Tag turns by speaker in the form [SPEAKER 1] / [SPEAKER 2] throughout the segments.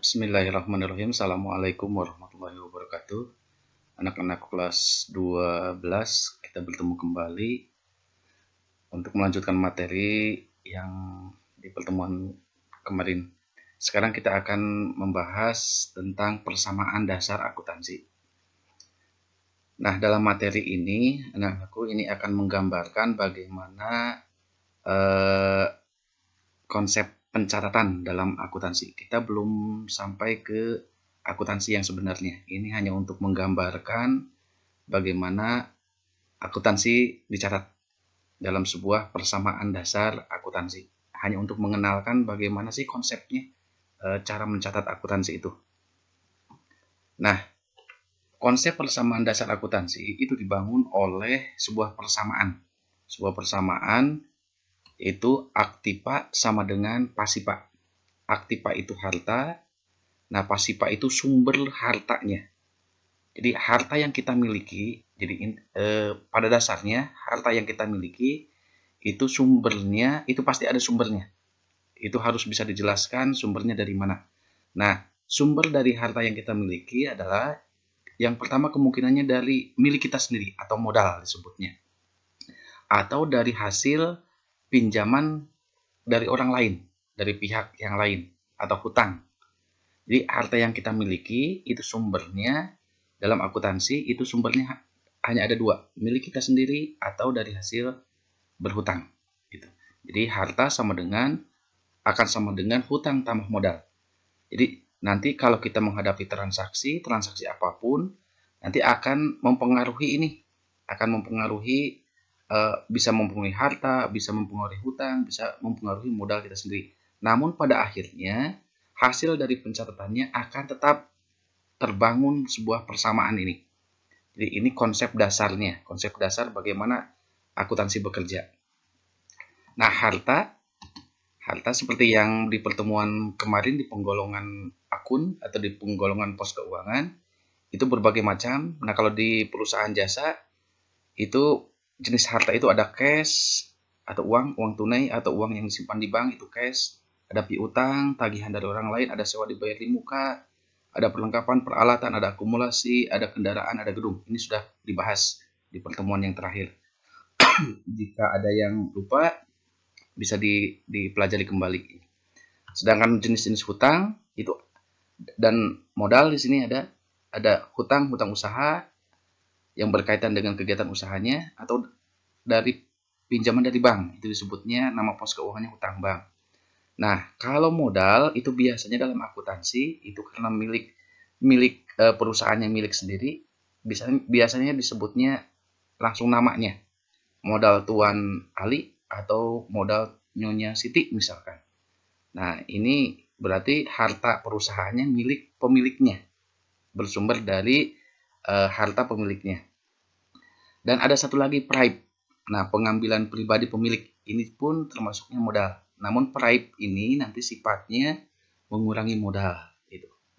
[SPEAKER 1] Bismillahirrahmanirrahim. Assalamualaikum warahmatullahi wabarakatuh. Anak-anak kelas 12, kita bertemu kembali untuk melanjutkan materi yang di pertemuan kemarin. Sekarang kita akan membahas tentang persamaan dasar akuntansi. Nah, dalam materi ini, anak-anakku ini akan menggambarkan bagaimana konsep pencatatan dalam akuntansi. Kita belum sampai ke akuntansi yang sebenarnya. Ini hanya untuk menggambarkan bagaimana akuntansi dicatat dalam sebuah persamaan dasar akuntansi. Hanya untuk mengenalkan bagaimana sih konsepnya, cara mencatat akuntansi itu. Nah, konsep persamaan dasar akuntansi itu dibangun oleh sebuah persamaan. Sebuah persamaan itu aktiva sama dengan pasiva. Aktiva itu harta, nah pasiva itu sumber hartanya. Jadi harta yang kita miliki, jadi pada dasarnya harta yang kita miliki itu sumbernya, itu pasti ada sumbernya. Itu harus bisa dijelaskan sumbernya dari mana. Nah, sumber dari harta yang kita miliki adalah yang pertama kemungkinannya dari milik kita sendiri atau modal disebutnya. Atau dari hasil pinjaman dari orang lain, dari pihak yang lain, atau hutang. Jadi harta yang kita miliki itu sumbernya dalam akuntansi itu sumbernya hanya ada dua, milik kita sendiri atau dari hasil berhutang. Gitu. Jadi harta akan sama dengan hutang tambah modal. Jadi nanti kalau kita menghadapi transaksi apapun, nanti akan mempengaruhi bisa mempengaruhi harta, bisa mempengaruhi hutang, bisa mempengaruhi modal kita sendiri. Namun pada akhirnya hasil dari pencatatannya akan tetap terbangun sebuah persamaan ini. Jadi ini konsep dasarnya, konsep dasar bagaimana akuntansi bekerja. Nah, harta seperti yang di pertemuan kemarin di penggolongan akun atau di penggolongan pos keuangan itu berbagai macam. Nah, kalau di perusahaan jasa itu jenis harta itu ada cash atau uang tunai atau uang yang disimpan di bank itu cash, ada piutang, tagihan dari orang lain, ada sewa dibayar di muka, ada perlengkapan peralatan, ada akumulasi, ada kendaraan, ada gedung. Ini sudah dibahas di pertemuan yang terakhir. Jika ada yang lupa bisa dipelajari kembali. Sedangkan jenis-jenis hutang itu dan modal di sini ada hutang usaha yang berkaitan dengan kegiatan usahanya atau dari pinjaman dari bank, itu disebutnya nama pos keuangannya hutang bank. Nah, kalau modal itu biasanya dalam akuntansi itu karena milik perusahaannya milik sendiri, biasanya disebutnya langsung namanya. Modal Tuan Ali atau modal Nyonya Siti misalkan. Nah, ini berarti harta perusahaannya milik pemiliknya, bersumber dari harta pemiliknya. Dan ada satu lagi private. Nah, pengambilan pribadi pemilik ini pun termasuknya modal. Namun private ini nanti sifatnya mengurangi modal.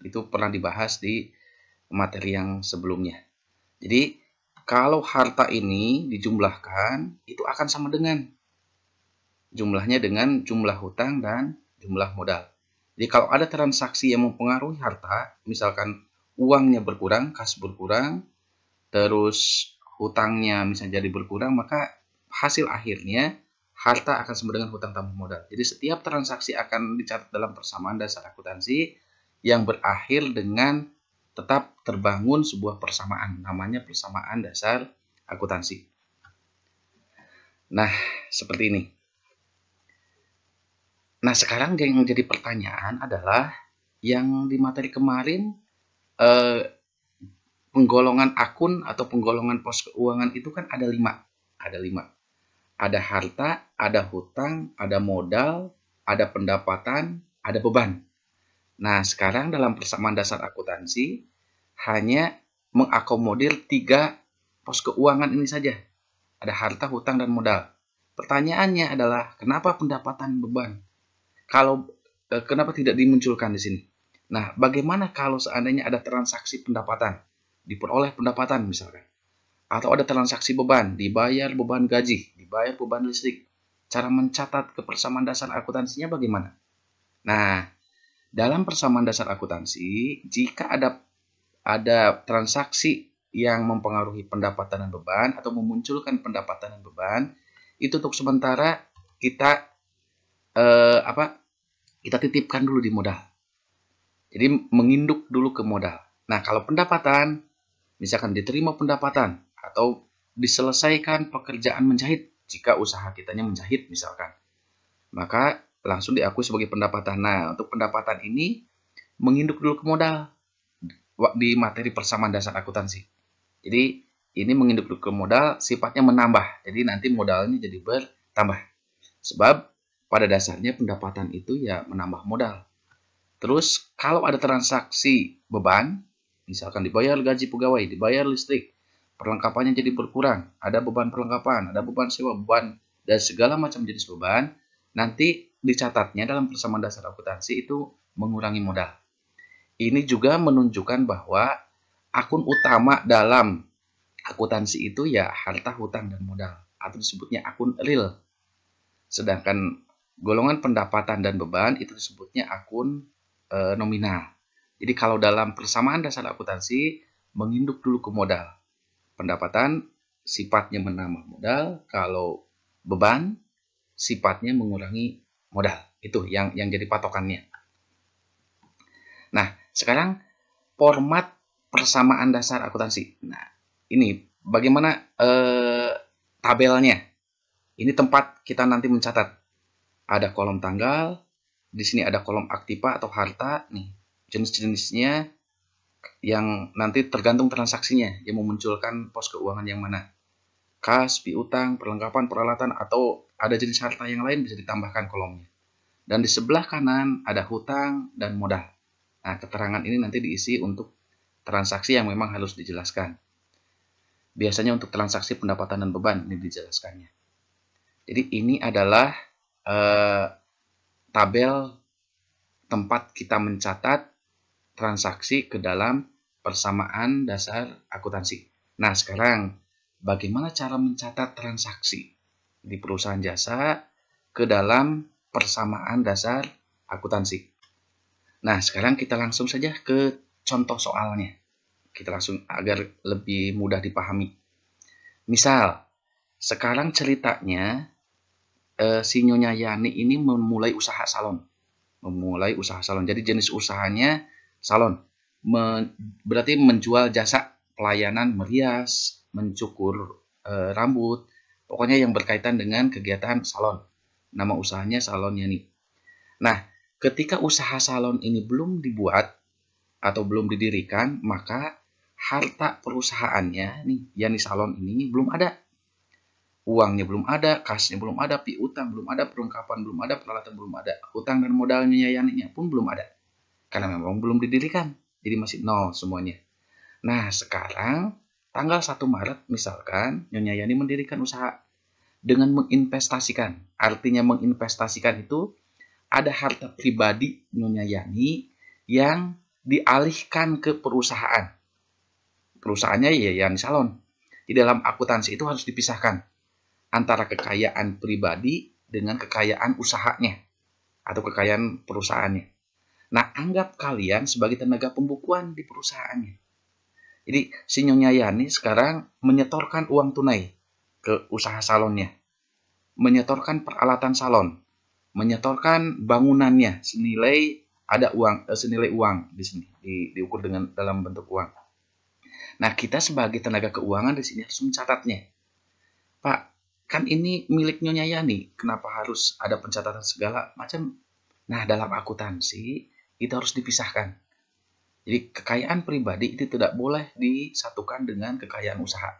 [SPEAKER 1] Itu pernah dibahas di materi yang sebelumnya. Jadi kalau harta ini dijumlahkan itu akan sama dengan jumlahnya dengan jumlah hutang dan jumlah modal. Jadi kalau ada transaksi yang mempengaruhi harta, misalkan uangnya berkurang, kas berkurang, terus hutangnya misalnya jadi berkurang, maka hasil akhirnya harta akan sama dengan hutang tambah modal. Jadi setiap transaksi akan dicatat dalam persamaan dasar akuntansi yang berakhir dengan tetap terbangun sebuah persamaan, namanya persamaan dasar akuntansi. Nah, seperti ini. Nah, sekarang yang menjadi pertanyaan adalah yang di materi kemarin penggolongan akun atau penggolongan pos keuangan itu kan ada 5. Ada harta, ada hutang, ada modal, ada pendapatan, ada beban. Nah, sekarang dalam persamaan dasar akuntansi hanya mengakomodir 3 pos keuangan ini saja. Ada harta, hutang, dan modal. Pertanyaannya adalah kenapa pendapatan beban? Kenapa tidak dimunculkan di sini? Nah, bagaimana kalau seandainya ada transaksi pendapatan? Diperoleh pendapatan misalkan. Atau ada transaksi beban, dibayar beban gaji, dibayar beban listrik. Cara mencatat kepersamaan dasar akuntansinya bagaimana? Nah, Dalam persamaan dasar akuntansi, jika ada transaksi yang mempengaruhi pendapatan dan beban atau memunculkan pendapatan dan beban, itu untuk sementara kita kita titipkan dulu di modal. Jadi menginduk dulu ke modal. Nah, kalau pendapatan, misalkan diterima pendapatan atau diselesaikan pekerjaan menjahit, jika usaha kitanya menjahit misalkan, maka langsung diakui sebagai pendapatan. Nah, untuk pendapatan ini menginduk dulu ke modal di materi persamaan dasar akuntansi. Jadi ini menginduk dulu ke modal sifatnya menambah. Jadi nanti modalnya jadi bertambah. Sebab pada dasarnya pendapatan itu ya menambah modal. Terus kalau ada transaksi beban, misalkan dibayar gaji pegawai, dibayar listrik, perlengkapannya jadi berkurang, ada beban perlengkapan, ada beban sewa, beban dan segala macam jenis beban, nanti dicatatnya dalam persamaan dasar akuntansi itu mengurangi modal. Ini juga menunjukkan bahwa akun utama dalam akuntansi itu ya harta, hutang, dan modal, atau disebutnya akun real. Sedangkan golongan pendapatan dan beban itu disebutnya akun nominal. Jadi kalau dalam persamaan dasar akuntansi menginduk dulu ke modal. Pendapatan sifatnya menambah modal, kalau beban sifatnya mengurangi modal. Itu yang jadi patokannya. Nah, sekarang format persamaan dasar akuntansi. Nah, ini bagaimana tabelnya. Ini tempat kita nanti mencatat. Ada kolom tanggal, di sini ada kolom aktiva atau harta, nih jenis-jenisnya yang nanti tergantung transaksinya yang memunculkan pos keuangan yang mana. Kas, piutang, perlengkapan, peralatan, atau ada jenis harta yang lain bisa ditambahkan kolomnya. Dan di sebelah kanan ada hutang dan modal. Nah, keterangan ini nanti diisi untuk transaksi yang memang harus dijelaskan. Biasanya untuk transaksi pendapatan dan beban ini dijelaskannya. Jadi ini adalah tabel tempat kita mencatat transaksi ke dalam persamaan dasar akuntansi. Nah, sekarang bagaimana cara mencatat transaksi di perusahaan jasa ke dalam persamaan dasar akuntansi? Nah, sekarang kita langsung saja ke contoh soalnya. Kita langsung agar lebih mudah dipahami. Misal, sekarang ceritanya si Nyonya Yani ini memulai usaha salon. Jadi jenis usahanya salon. Berarti menjual jasa pelayanan merias, mencukur rambut, pokoknya yang berkaitan dengan kegiatan salon. Nama usahanya Salon Yani. Nah, ketika usaha salon ini belum dibuat atau belum didirikan, maka harta perusahaannya nih, Yani Salon ini belum ada. Uangnya belum ada, kasnya belum ada, piutang belum ada, perlengkapan belum ada, peralatan belum ada, hutang dan modalnya Yani pun belum ada. Karena memang belum didirikan, jadi masih nol semuanya. Nah, sekarang tanggal 1 Maret misalkan Nyonya Yani mendirikan usaha dengan menginvestasikan. Artinya menginvestasikan itu ada harta pribadi Nyonya Yani yang dialihkan ke perusahaan. Perusahaannya ya Yani Salon. Di dalam akuntansi itu harus dipisahkan antara kekayaan pribadi dengan kekayaan usahanya atau kekayaan perusahaannya. Nah, anggap kalian sebagai tenaga pembukuan di perusahaannya. Jadi, si Nyonya Yani sekarang menyetorkan uang tunai ke usaha salonnya, menyetorkan peralatan salon, menyetorkan bangunannya senilai senilai uang di sini diukur dengan dalam bentuk uang. Nah, kita sebagai tenaga keuangan di sini harus mencatatnya. Pak, kan ini milik Nyonya Yani, kenapa harus ada pencatatan segala macam? Nah, dalam akuntansi itu harus dipisahkan. Jadi kekayaan pribadi itu tidak boleh disatukan dengan kekayaan usaha.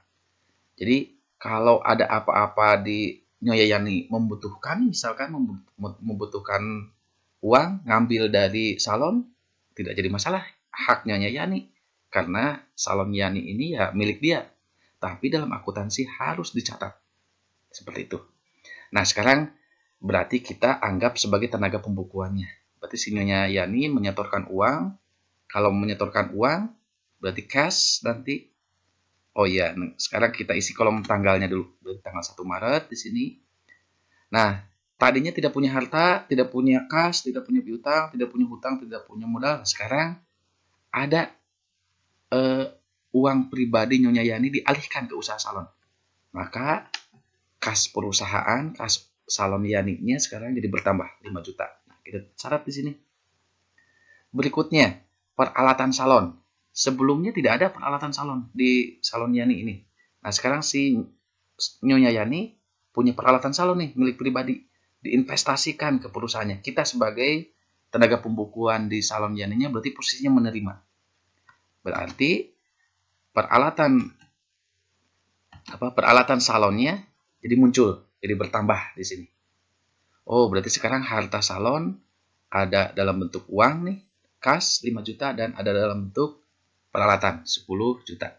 [SPEAKER 1] Jadi kalau ada apa-apa di Nyonya Yani membutuhkan, misalkan membutuhkan uang, ngambil dari salon, tidak jadi masalah, hak Nyonya Yani. Karena salon Yani ini ya milik dia. Tapi dalam akuntansi harus dicatat. Seperti itu. Nah, sekarang berarti kita anggap sebagai tenaga pembukuannya. Berarti si Nyonya Yani menyetorkan uang. Kalau menyetorkan uang, berarti cash nanti. Oh iya, sekarang kita isi kolom tanggalnya dulu. Berarti tanggal 1 Maret di sini. Nah, tadinya tidak punya harta, tidak punya kas, tidak punya piutang, tidak punya hutang, tidak punya modal. Sekarang ada uang pribadi Nyonya Yani dialihkan ke usaha salon. Maka kas perusahaan, kas salon Yani-nya sekarang jadi bertambah 5 juta. Nah, kita catat di sini. Berikutnya, peralatan salon. Sebelumnya tidak ada peralatan salon di salon Yani ini. Nah, sekarang si Nyonya Yani punya peralatan salon nih, milik pribadi. Diinvestasikan ke perusahaannya. Kita sebagai tenaga pembukuan di salon Yani-nya berarti posisinya menerima. Berarti peralatan salonnya jadi muncul, jadi bertambah di sini. Oh, berarti sekarang harta salon ada dalam bentuk uang nih, kas 5 juta dan ada dalam bentuk peralatan 10 juta.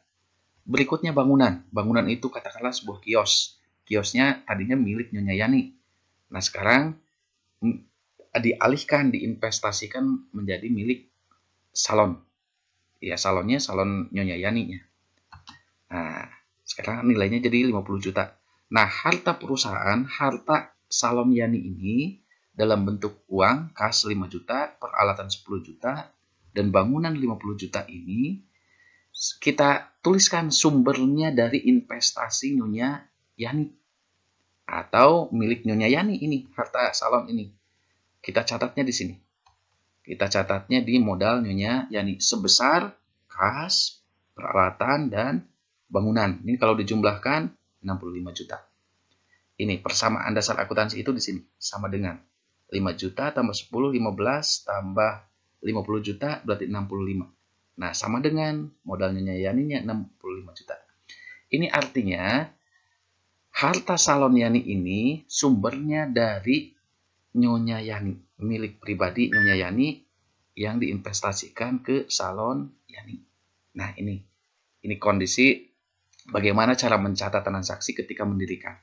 [SPEAKER 1] Berikutnya bangunan. Bangunan itu katakanlah sebuah kios. Kiosnya tadinya milik Nyonya Yani. Nah, sekarang dialihkan, diinvestasikan menjadi milik salon. Ya, salonnya salon Nyonya Yani-nya. Nah, sekarang nilainya jadi 50 juta. Nah, harta perusahaan, harta salon Yani ini dalam bentuk uang, kas 5 juta, peralatan 10 juta, dan bangunan 50 juta ini, kita tuliskan sumbernya dari investasi Nyonya Yani. Atau milik Nyonya Yani ini, harta salon ini. Kita catatnya di sini. Kita catatnya di modal Nyonya Yani sebesar kas, peralatan, dan bangunan. Ini kalau dijumlahkan 65 juta. Ini persamaan dasar akuntansi itu di sini. Sama dengan 5 juta tambah 10, 15 tambah 50 juta berarti 65. Nah, sama dengan modal Nyonya Yani-nya 65 juta. Ini artinya harta salon Yani ini sumbernya dari Nyonya Yani, milik pribadi Nyonya Yani yang diinvestasikan ke salon Yani. Nah, ini kondisi bagaimana cara mencatat transaksi ketika mendirikan.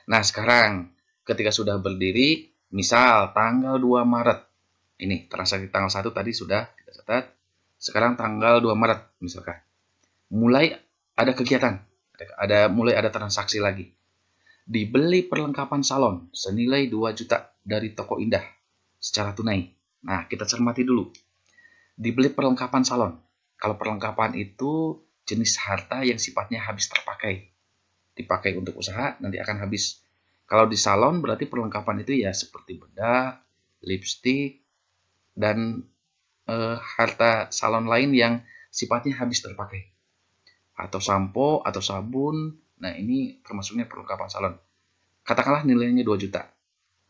[SPEAKER 1] Nah, sekarang ketika sudah berdiri, misal tanggal 2 Maret. Ini transaksi tanggal 1 tadi sudah kita catat. Sekarang tanggal 2 Maret misalkan. Mulai ada kegiatan, mulai ada transaksi lagi. Dibeli perlengkapan salon senilai 2 juta dari toko Indah secara tunai. Nah, kita cermati dulu. Dibeli perlengkapan salon. Kalau perlengkapan itu jenis harta yang sifatnya habis terpakai. Dipakai untuk usaha, nanti akan habis. Kalau di salon berarti perlengkapan itu ya seperti bedak, lipstik, dan harta salon lain yang sifatnya habis terpakai. Atau sampo, atau sabun. Nah, ini termasuknya perlengkapan salon. Katakanlah nilainya 2 juta.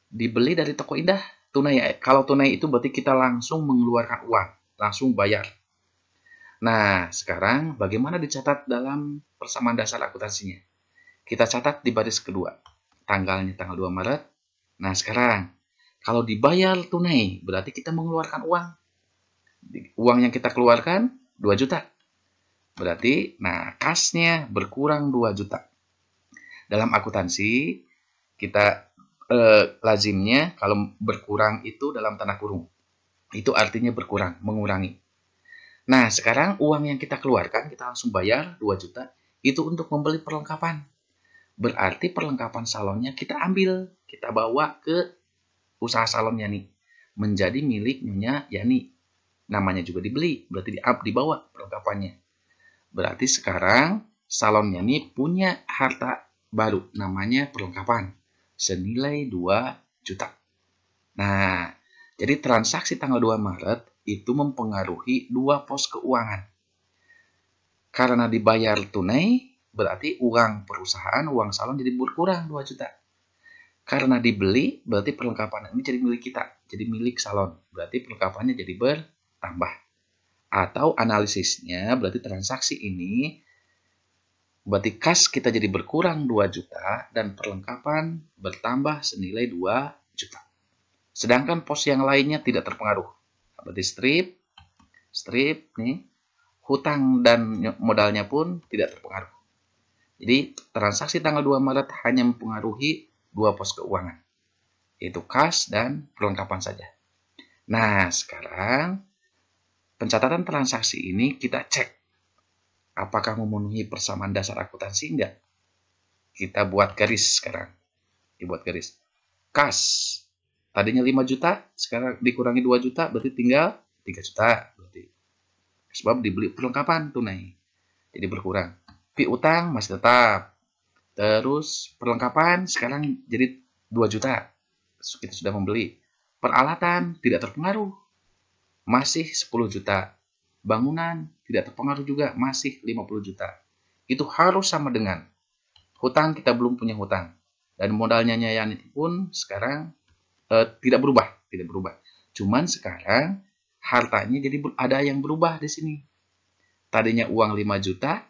[SPEAKER 1] Dibeli dari toko Indah, tunai. Kalau tunai itu berarti kita langsung mengeluarkan uang, langsung bayar. Nah, sekarang bagaimana dicatat dalam persamaan dasar akuntansinya? Kita catat di baris kedua. Tanggalnya tanggal 2 Maret. Nah, sekarang kalau dibayar tunai, berarti kita mengeluarkan uang. Uang yang kita keluarkan 2 juta. Berarti, nah, kasnya berkurang 2 juta. Dalam akuntansi, kita lazimnya kalau berkurang itu dalam tanda kurung. Itu artinya berkurang, mengurangi. Nah, sekarang uang yang kita keluarkan, kita langsung bayar 2 juta, itu untuk membeli perlengkapan. Berarti perlengkapan salonnya kita ambil, kita bawa ke usaha salonnya nih. Menjadi milik Nyonya Yani. Namanya juga dibeli, berarti dibawa perlengkapannya. Berarti sekarang salonnya nih punya harta baru, namanya perlengkapan. Senilai 2 juta. Nah, jadi transaksi tanggal 2 Maret itu mempengaruhi dua pos keuangan. Karena dibayar tunai, berarti uang perusahaan, uang salon jadi berkurang 2 juta. Karena dibeli, berarti perlengkapan ini jadi milik kita, jadi milik salon. Berarti perlengkapannya jadi bertambah. Atau analisisnya, berarti transaksi ini, berarti kas kita jadi berkurang 2 juta dan perlengkapan bertambah senilai 2 juta. Sedangkan pos yang lainnya tidak terpengaruh. Berarti strip nih, hutang dan modalnya pun tidak terpengaruh. Jadi transaksi tanggal 2 Maret hanya mempengaruhi dua pos keuangan, yaitu kas dan perlengkapan saja. Nah, sekarang pencatatan transaksi ini kita cek apakah memenuhi persamaan dasar akuntansi enggak. Kita buat garis sekarang. Dibuat garis. Kas. Tadinya 5 juta, sekarang dikurangi 2 juta, berarti tinggal 3 juta. Berarti. Sebab dibeli perlengkapan tunai. Jadi berkurang. Piutang masih tetap. Terus perlengkapan sekarang jadi 2 juta. Kita sudah membeli. Peralatan tidak terpengaruh. Masih 10 juta. Bangunan tidak terpengaruh juga. Masih 50 juta. Itu harus sama dengan hutang, kita belum punya hutang. Dan modalnya Nyayani pun sekarang tidak berubah. Cuman sekarang hartanya jadi ada yang berubah di sini. Tadinya uang 5 juta,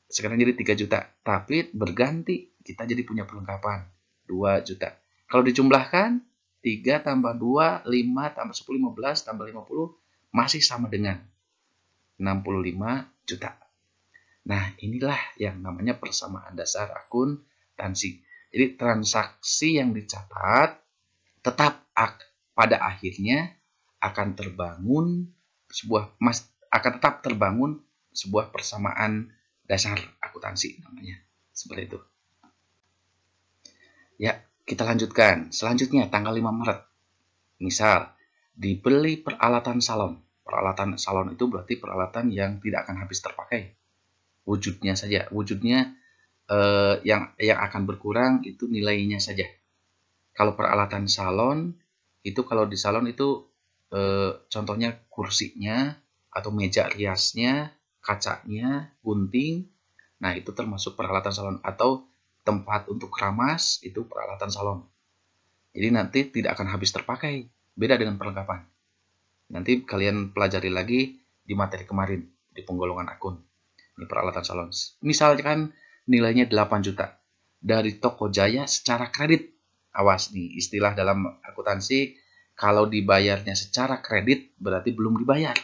[SPEAKER 1] sekarang jadi 3 juta. Tapi berganti, kita jadi punya perlengkapan 2 juta. Kalau dijumlahkan, 3 tambah 2, 5 tambah 10, 15 tambah 50, masih sama dengan 65 juta. Nah, inilah yang namanya persamaan dasar akuntansi. Jadi transaksi yang dicatat tetap pada akhirnya akan tetap terbangun sebuah persamaan dasar akuntansi namanya. Seperti itu. Ya, kita lanjutkan. Selanjutnya tanggal 5 Maret. Misal, dibeli peralatan salon. Peralatan salon itu berarti peralatan yang tidak akan habis terpakai. Wujudnya saja. Wujudnya yang akan berkurang itu nilainya saja. Kalau peralatan salon, itu kalau di salon itu contohnya kursinya atau meja riasnya, kacanya, gunting. Nah, itu termasuk peralatan salon. Atau tempat untuk keramas, itu peralatan salon. Jadi nanti tidak akan habis terpakai. Beda dengan perlengkapan. Nanti kalian pelajari lagi di materi kemarin, di penggolongan akun. Ini peralatan salon. Misalkan nilainya 8 juta. Dari Toko Jaya secara kredit. Awas nih, istilah dalam akuntansi, kalau dibayarnya secara kredit, berarti belum dibayar.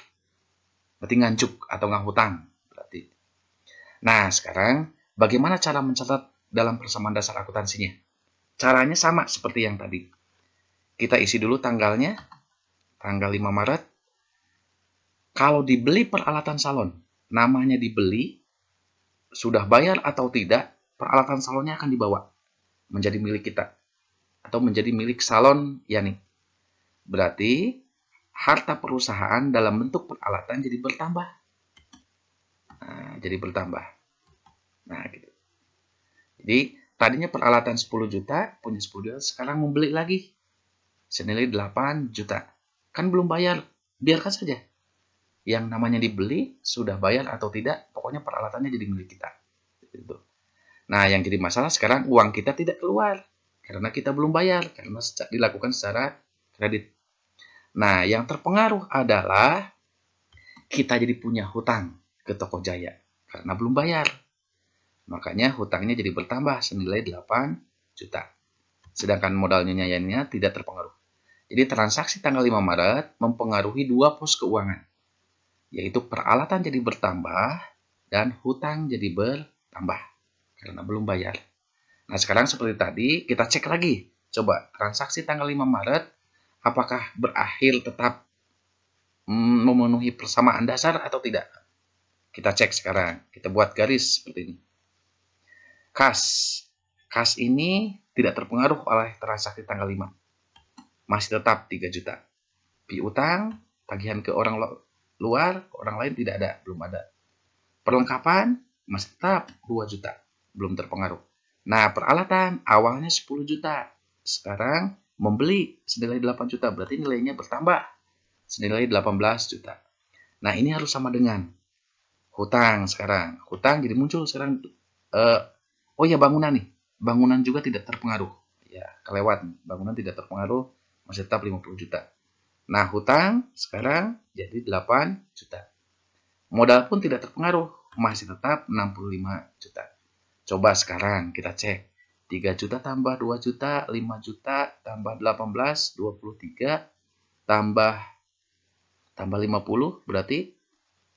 [SPEAKER 1] Berarti ngancuk atau ngahutang. Berarti. Nah, sekarang bagaimana cara mencatat dalam persamaan dasar akuntansinya? Caranya sama seperti yang tadi. Kita isi dulu tanggalnya, tanggal 5 Maret. Kalau dibeli peralatan salon, namanya dibeli, sudah bayar atau tidak, peralatan salonnya akan dibawa menjadi milik kita. Atau menjadi milik salon Yani. Berarti harta perusahaan dalam bentuk peralatan jadi bertambah. Nah, gitu. Jadi tadinya peralatan 10 juta, punya 10 juta, sekarang membeli lagi senilai 8 juta. Kan belum bayar, biarkan saja. Yang namanya dibeli, sudah bayar atau tidak, pokoknya peralatannya jadi milik kita. Gitu. Nah, yang jadi masalah sekarang uang kita tidak keluar. Karena kita belum bayar, karena dilakukan secara kredit. Nah, yang terpengaruh adalah kita jadi punya hutang ke Toko Jaya. Karena belum bayar. Makanya hutangnya jadi bertambah senilai 8 juta. Sedangkan modalnya Nyayaninya tidak terpengaruh. Jadi transaksi tanggal 5 Maret mempengaruhi dua pos keuangan. Yaitu peralatan jadi bertambah dan hutang jadi bertambah. Karena belum bayar. Nah, sekarang seperti tadi, kita cek lagi. Coba, transaksi tanggal 5 Maret, apakah berakhir tetap memenuhi persamaan dasar atau tidak? Kita cek sekarang. Kita buat garis seperti ini. Kas. Kas ini tidak terpengaruh oleh transaksi tanggal 5. Masih tetap 3 juta. Piutang, tagihan ke orang luar, ke orang lain tidak ada, belum ada. Perlengkapan, masih tetap 2 juta. Belum terpengaruh. Nah, peralatan awalnya 10 juta. Sekarang membeli senilai 8 juta. Berarti nilainya bertambah. Senilai 18 juta. Nah, ini harus sama dengan hutang sekarang. Hutang jadi muncul sekarang. Oh ya, bangunan nih. Bangunan juga tidak terpengaruh. Ya, kelewat. Bangunan tidak terpengaruh. Masih tetap 50 juta. Nah, hutang sekarang jadi 8 juta. Modal pun tidak terpengaruh. Masih tetap 65 juta. Coba sekarang kita cek. 3 juta tambah 2 juta, 5 juta, tambah 18, 23, tambah 50, berarti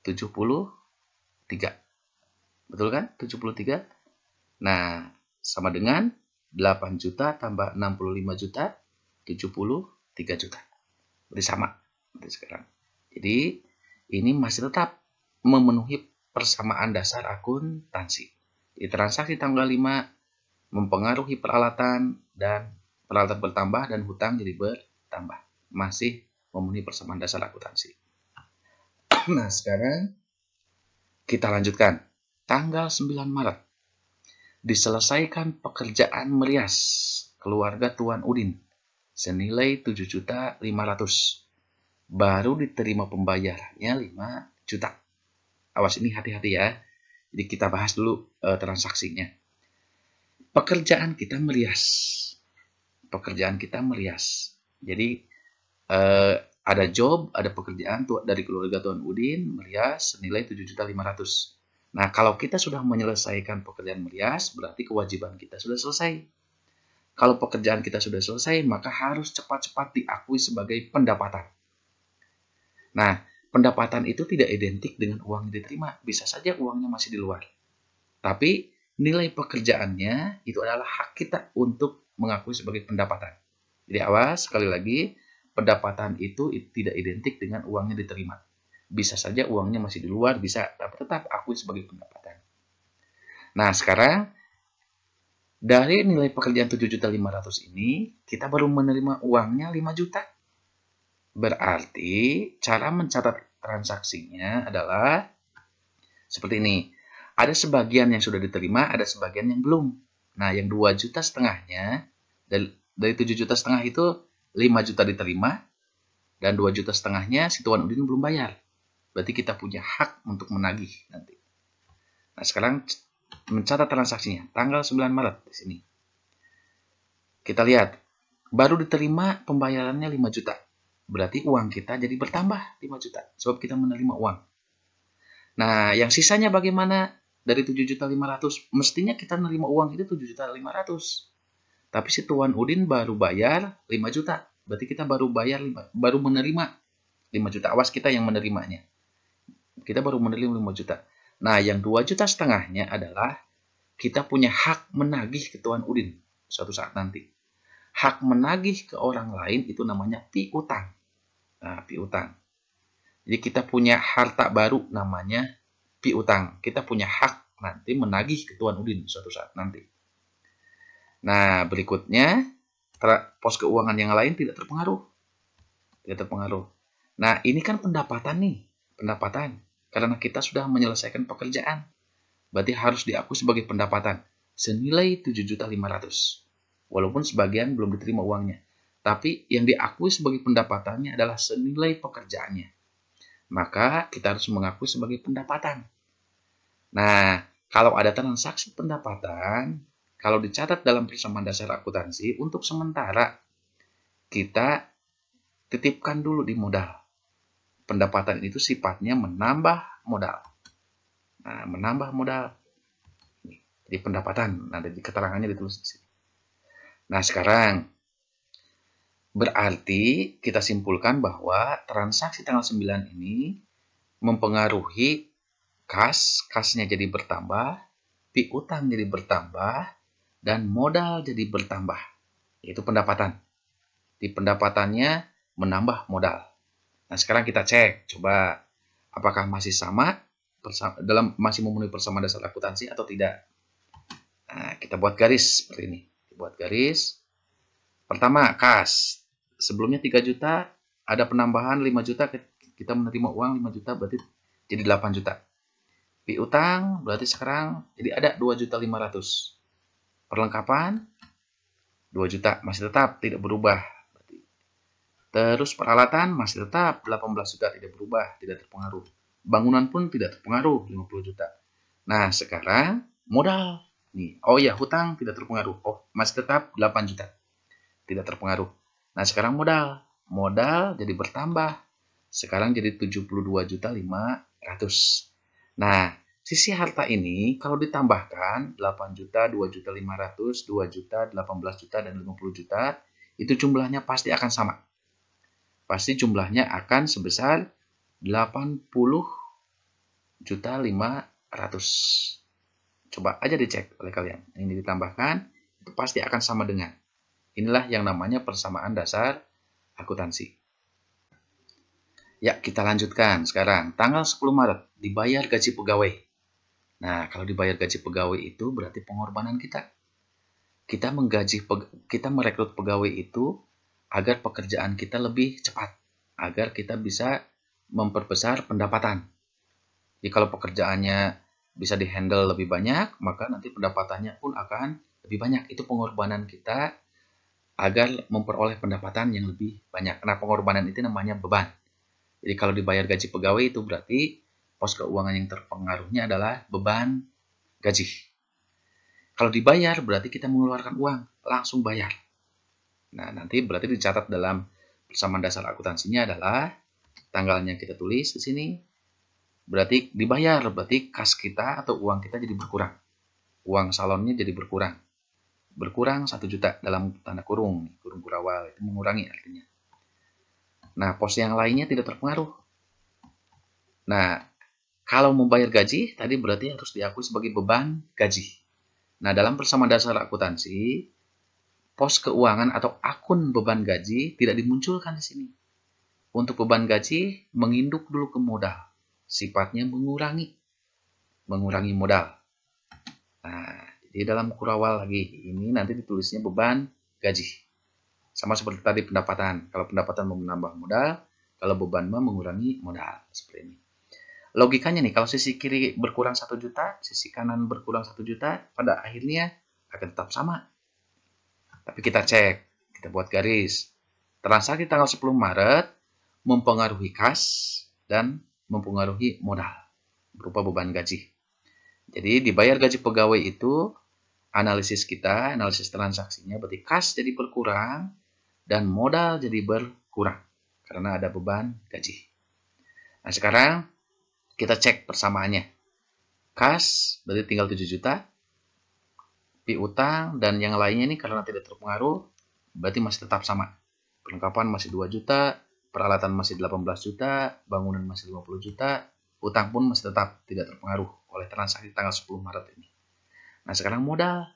[SPEAKER 1] 73. Betul kan? 73. Nah, sama dengan 8 juta tambah 65 juta, 73 juta. Berarti sama. Berarti sekarang. Jadi, ini masih tetap memenuhi persamaan dasar akuntansi. Di transaksi tanggal 5 mempengaruhi peralatan dan peralatan bertambah dan hutang jadi bertambah. Masih memenuhi persamaan dasar akuntansi. Nah, sekarang kita lanjutkan. Tanggal 9 Maret. Diselesaikan pekerjaan merias keluarga Tuan Udin senilai 7.500.000. Baru diterima pembayarannya 5 juta. Awas, ini hati-hati ya. Jadi kita bahas dulu transaksinya. Pekerjaan kita merias. Jadi ada job, ada pekerjaan dari keluarga Tuan Udin merias senilai 7.500.000. Nah, kalau kita sudah menyelesaikan pekerjaan merias, berarti kewajiban kita sudah selesai. Kalau pekerjaan kita sudah selesai, maka harus cepat-cepat diakui sebagai pendapatan. Nah, pendapatan itu tidak identik dengan uang yang diterima. Bisa saja uangnya masih di luar. Tapi nilai pekerjaannya itu adalah hak kita untuk mengakui sebagai pendapatan. Jadi awas, sekali lagi, pendapatan itu tidak identik dengan uangnya diterima. Bisa saja uangnya masih di luar, bisa, tapi tetap akui sebagai pendapatan. Nah, sekarang dari nilai pekerjaan 7.500.000 ini, kita baru menerima uangnya 5 juta. Berarti cara mencatat transaksinya adalah seperti ini. Ada sebagian yang sudah diterima, ada sebagian yang belum. Nah, yang 2,5 jutanya, dari 7,5 juta itu 5 juta diterima, dan 2,5 jutanya si Tuan Udin belum bayar. Berarti kita punya hak untuk menagih nanti. Nah, sekarang mencatat transaksinya, tanggal 9 Maret di sini. Kita lihat, baru diterima pembayarannya 5 juta. Berarti uang kita jadi bertambah 5 juta, sebab kita menerima uang. Nah, yang sisanya bagaimana? Dari 7.500.000, mestinya kita menerima uang itu 7.500.000. Tapi si Tuan Udin baru bayar 5 juta. Berarti kita baru menerima 5 juta. Awas, kita yang menerimanya. Kita baru menerima 5 juta. Nah, yang 2,5 jutanya adalah kita punya hak menagih ke Tuan Udin suatu saat nanti. Hak menagih ke orang lain itu namanya piutang. Nah, piutang. Jadi kita punya harta baru namanya piutang. Kita punya hak nanti menagih ke Tuan Udin suatu saat nanti. Nah, berikutnya pos keuangan yang lain tidak terpengaruh. Nah, ini kan pendapatan nih. Pendapatan. Karena kita sudah menyelesaikan pekerjaan. Berarti harus diakui sebagai pendapatan. Senilai 7.500.000. Walaupun sebagian belum diterima uangnya. Tapi yang diakui sebagai pendapatannya adalah senilai pekerjaannya. Maka kita harus mengakui sebagai pendapatan. Nah, kalau ada transaksi pendapatan, kalau dicatat dalam persamaan dasar akuntansi, untuk sementara kita titipkan dulu di modal. Pendapatan itu sifatnya menambah modal. Nah, menambah modal. Jadi pendapatan, nanti keterangannya ditulis di sini. Nah, sekarang berarti kita simpulkan bahwa transaksi tanggal 9 ini mempengaruhi kasnya jadi bertambah, piutang jadi bertambah, dan modal jadi bertambah. Yaitu pendapatan. Di pendapatannya menambah modal. Nah, sekarang kita cek, coba apakah masih sama masih memenuhi persamaan dasar akuntansi atau tidak. Nah, kita buat garis seperti ini. Buat garis. Pertama, kas. Sebelumnya 3 juta, ada penambahan 5 juta, kita menerima uang 5 juta, berarti jadi 8 juta. Piutang, berarti sekarang jadi ada 2.500.000. Perlengkapan, 2 juta, masih tetap tidak berubah. Terus peralatan masih tetap 18 juta, tidak berubah, tidak terpengaruh. Bangunan pun tidak terpengaruh, 50 juta. Nah, sekarang modal. Nih, oh ya, hutang tidak terpengaruh. Oh, masih tetap 8 juta. Tidak terpengaruh. Nah, sekarang modal. Modal jadi bertambah. Sekarang jadi 72.500.000. Nah, sisi harta ini kalau ditambahkan 8 juta, 2.500.000, 2 juta, 18 juta, dan 50 juta, itu jumlahnya pasti akan sama. Pasti jumlahnya akan sebesar 80.500.000. Coba aja dicek oleh kalian. Ini ditambahkan, itu pasti akan sama dengan. Inilah yang namanya persamaan dasar akuntansi. Ya, kita lanjutkan sekarang. Tanggal 10 Maret, dibayar gaji pegawai. Nah, kalau dibayar gaji pegawai itu berarti pengorbanan kita. kita merekrut pegawai itu agar pekerjaan kita lebih cepat, agar kita bisa memperbesar pendapatan. Jadi kalau pekerjaannya bisa dihandle lebih banyak, maka nanti pendapatannya pun akan lebih banyak. Itu pengorbanan kita agar memperoleh pendapatan yang lebih banyak. Karena pengorbanan itu namanya beban. Jadi kalau dibayar gaji pegawai itu berarti pos keuangan yang terpengaruhnya adalah beban gaji. Kalau dibayar berarti kita mengeluarkan uang, langsung bayar. Nah, nanti berarti dicatat dalam persamaan dasar akuntansinya adalah tanggalnya kita tulis di sini. Berarti dibayar, berarti kas kita atau uang kita jadi berkurang. Uang salonnya jadi berkurang. Berkurang 1 juta dalam tanda kurung, kurung kurawal, itu mengurangi artinya. Nah, pos yang lainnya tidak terpengaruh. Nah, kalau membayar gaji, tadi berarti harus diakui sebagai beban gaji. Nah, dalam persamaan dasar akuntansi, pos keuangan atau akun beban gaji tidak dimunculkan di sini. Untuk beban gaji, menginduk dulu ke modal. Sifatnya mengurangi modal. Nah, jadi dalam kurawal lagi ini nanti ditulisnya beban gaji. Sama seperti tadi pendapatan. Kalau pendapatan mau menambah modal, kalau beban mengurangi modal. Seperti ini. Logikanya nih, kalau sisi kiri berkurang 1 juta, sisi kanan berkurang 1 juta, pada akhirnya akan tetap sama. Tapi kita cek, kita buat garis. Transaksi tanggal 10 Maret mempengaruhi kas dan mempengaruhi modal berupa beban gaji. Jadi dibayar gaji pegawai itu, analisis transaksinya berarti kas jadi berkurang dan modal jadi berkurang karena ada beban gaji. Nah, sekarang kita cek persamaannya. Kas berarti tinggal 7 juta. Piutang dan yang lainnya ini karena tidak terpengaruh, berarti masih tetap sama. Perlengkapan masih 2 juta, peralatan masih 18 juta, bangunan masih 50 juta, utang pun masih tetap tidak terpengaruh oleh transaksi tanggal 10 Maret ini. Nah, sekarang modal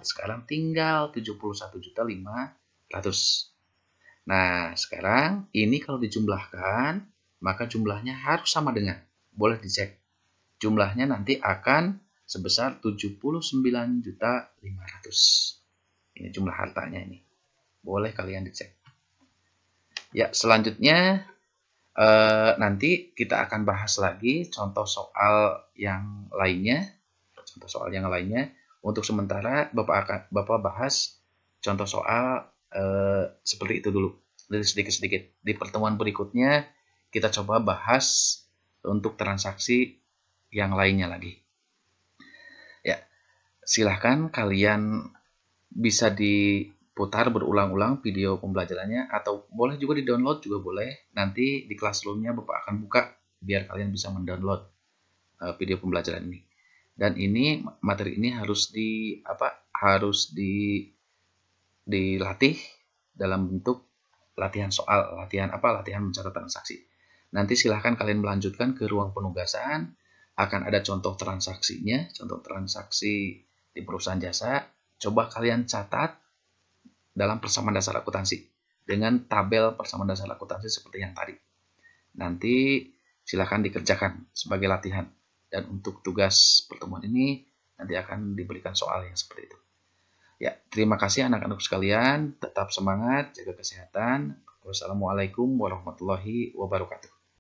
[SPEAKER 1] sekarang tinggal 71.500.000. Nah, sekarang ini kalau dijumlahkan, maka jumlahnya harus sama dengan, boleh dicek. Jumlahnya nanti akan sebesar 79.500.000. Ini jumlah hartanya ini. Boleh kalian dicek. Ya, selanjutnya nanti kita akan bahas lagi contoh soal yang lainnya. Untuk sementara Bapak bahas contoh soal seperti itu dulu. Dari sedikit-sedikit. Di pertemuan berikutnya kita coba bahas untuk transaksi yang lainnya lagi. Ya, silahkan kalian bisa diputar berulang-ulang video pembelajarannya atau boleh juga di-download juga boleh. Nanti di Classroom-nya Bapak akan buka biar kalian bisa mendownload video pembelajaran ini. Dan ini materi ini harus dilatih dalam bentuk latihan mencatat transaksi. Nanti silahkan kalian melanjutkan ke ruang penugasan, akan ada contoh transaksinya, contoh transaksi di perusahaan jasa. Coba kalian catat dalam persamaan dasar akuntansi dengan tabel persamaan dasar akuntansi seperti yang tadi. Nanti silahkan dikerjakan sebagai latihan. Dan untuk tugas pertemuan ini nanti akan diberikan soal yang seperti itu. Ya, terima kasih anak-anak sekalian. Tetap semangat, jaga kesehatan. Wassalamualaikum warahmatullahi wabarakatuh.